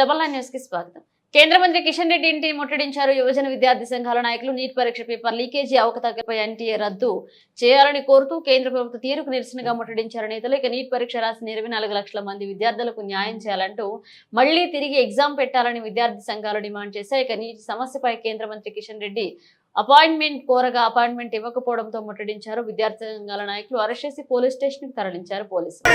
99 news కి స్వాగతం. కేంద్ర మంత్రి కిషన్ రెడ్డి ఇంటిని ముట్టడించారు. యువజన విద్యార్థి సంఘాల నాయకులు నీట్ పరీక్ష పేపర్ లీకేజీ అవకతవకలపై ఎన్టీఏ రద్దు చేయాలని కోరుతూ కేంద్ర ప్రభుత్వ తీరుకు నిరసనగా ముట్టడించారు నేతలు. ఇక నీట్ పరీక్ష రాసిన 24 లక్షల మంది విద్యార్థులకు న్యాయం చేయాలంటూ మళ్లీ తిరిగి ఎగ్జామ్ పెట్టాలని విద్యార్థి సంఘాలు డిమాండ్ చేశాయి. ఇక నీట్ సమస్యపై కేంద్ర మంత్రి కిషన్ రెడ్డి అపాయింట్మెంట్ కోరగా అపాయింట్మెంట్ ఇవ్వకపోవడంతో ముట్టడించారు. విద్యార్థి సంఘాల నాయకులు అరెస్ట్ చేసి పోలీస్ స్టేషన్ కి తరలించారు పోలీసులు.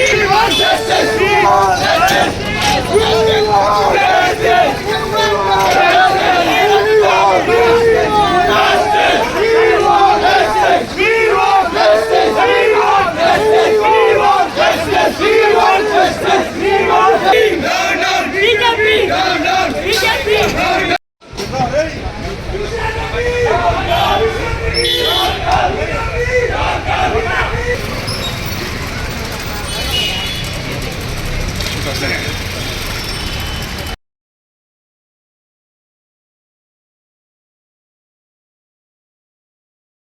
We want justice!